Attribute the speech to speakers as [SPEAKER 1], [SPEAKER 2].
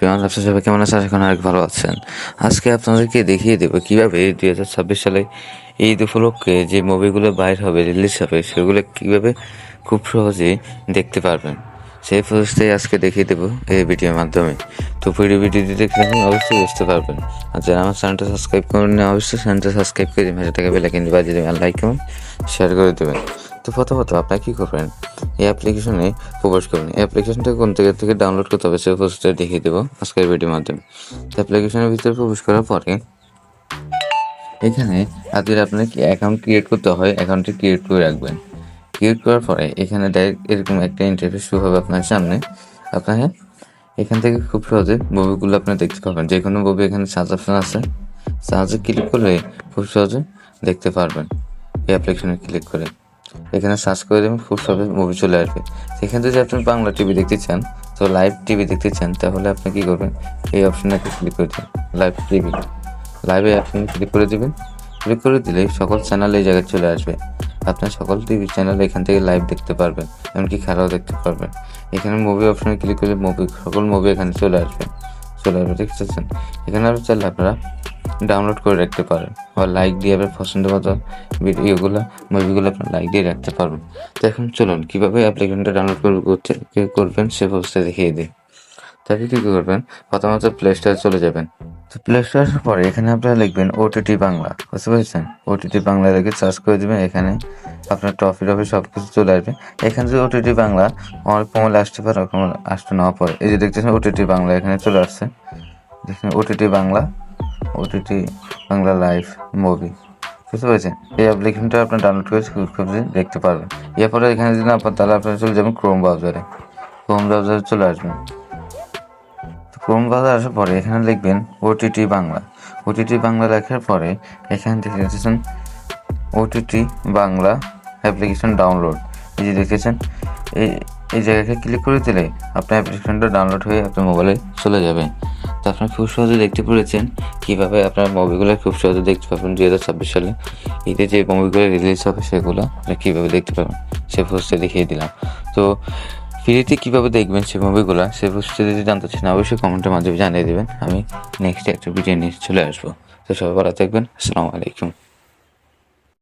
[SPEAKER 1] Everyone, আপনারা সবাই কেমন আছেন? এখন অনেক ভালো আছেন। আজকে আপনাদেরকে দেখিয়ে দেবো কীভাবে 2026 সালে ঈদ উপলক্ষে যে মুভিগুলো বাইর হবে, রিলিজ হবে, সেগুলো কীভাবে খুব সহজেই দেখতে পারবেন, সেই প্রসেসটাই আজকে দেখিয়ে দেবো এই ভিডিওর মাধ্যমে। তো ভিডিওটি দেখলে অবশ্যই বুঝতে পারবেন। আর যারা আমার চ্যানেলটা সাবস্ক্রাইব করেন না, অবশ্যই চ্যানেলটা সাবস্ক্রাইব করে দেবেন, সেটাকে বেল আইকন বাজিয়ে দেবেন, লাইক এবং শেয়ার করে দেবেন। তো প্রথমত আপনারা কী করবেন, এই অ্যাপ্লিকেশনে প্রবেশ করবেন। এই অ্যাপ্লিকেশনটা কোন থেকে ডাউনলোড করতে হবে সেই প্রসেসটা দেখিয়ে দেবো আজকের ভিডিওর মাধ্যমে। তো অ্যাপ্লিকেশনের ভিতরে প্রবেশ করার পরে এখানে আপনাকে অ্যাকাউন্ট ক্রিয়েট করতে হয়, অ্যাকাউন্টটি ক্রিয়েট করে রাখবেন। ক্রিয়েট করার পরে এখানে ডাইরেক্ট এরকম একটা ইন্টারফেস শুরু হবে আপনার সামনে। আপনাকে এখান থেকে খুব সহজে মুভিগুলো আপনি দেখতে পাবেন। যে কোনো মুভি এখানে সার্চ অপশন আছে, সার্চে ক্লিক করলে খুব সহজে দেখতে পারবেন। এই অ্যাপ্লিকেশনে ক্লিক করে এখানে সার্চ করে দেবেন, খুব সহজে মুভি চলে আসবে। সেখানে যদি আপনি বাংলা টিভি দেখতে চান, তো লাইভ টিভি দেখতে চান, তাহলে আপনি কী করবেন, এই অপশনে ক্লিক করে দেবেন, লাইভ টিভি। লাইভে অপশনে ক্লিক করে দেবেন। ক্লিক করে দিলেই সকল চ্যানেল এই জায়গায় চলে আসবে। আপনার সকল টিভি চ্যানেল এখান থেকে লাইভ দেখতে পারবেন, এমনকি খেলাও দেখতে পারবেন। এখানে মুভি অপশনে ক্লিক করলে সকল মুভি এখানে চলে আসবে দেখতেছেন। এখানে আপনি চাইলে আপনারা ডাউনলোড করে রাখতে পারেন, বা লাইক দিয়ে আপনার পছন্দ মতো মুভিগুলো আপনার লাইক দিয়ে রাখতে পারবেন। তো এখন চলুন কীভাবে অ্যাপ্লিকেশনটা ডাউনলোড করবেন সে প্রসেসটা দেখিয়ে দিই। তাকে কী করবেন, প্রথমত প্লে স্টোরে চলে যাবেন। তো প্লে স্টোরে আসার পরে এখানে আপনারা লিখবেন OTT বাংলা, বুঝতে পেরেছেন? OTT বাংলা লিখে সার্চ করে দেবেন। এখানে আপনার টপি সব কিছু চলে আসবে। এখানে যদি OTT বাংলা অনেক কমলে আসতে পারে, আসতে না পারে। এই যে দেখতেছেন OTT বাংলা এখানে চলে আসছে, দেখুন OTT বাংলা লাইভ মুভি, বুঝতে পেরেছেন? এই অ্যাপ্লিকেশনটা আপনার ডাউনলোড করে দেখতে পারবেন। এরপরে এখানে যদি আপনার তাহলে আপনারা চলে যাবেন ক্রোম ব্রাউজারে চলে আসবেন। ক্রোম ব্রাউজার আসার পরে এখানে লিখবেন OTT বাংলা লেখার পরে এখান থেকে দেখতেছেন OTT বাংলা অ্যাপ্লিকেশন ডাউনলোড। এই যে দেখতেছেন, এই জায়গাকে ক্লিক করে দিলে আপনার অ্যাপ্লিকেশনটা ডাউনলোড হয়ে আপনার মোবাইলে চলে যাবে। তো আপনারা খুব সহজে দেখতে পেরেছেন কীভাবে আপনার মুভিগুলো খুব সহজে দেখতে পাবেন। 2026 সালে ঈদে যে মুভিগুলো রিলিজ হবে সেগুলো আপনারা কীভাবে দেখতে পাবেন সে প্রসেসটা দেখিয়ে দিলাম। তো ফ্রিতে কীভাবে দেখবেন সেই মুভিগুলো, সে প্রসেসটা যদি জানতে চান অবশ্যই কমেন্টের মাধ্যমে জানিয়ে দেবেন। আমি নেক্সট একটা ভিডিও নিয়ে চলে আসবো। তো সবাই ভালো থাকবেন। আসসালামু আলাইকুম।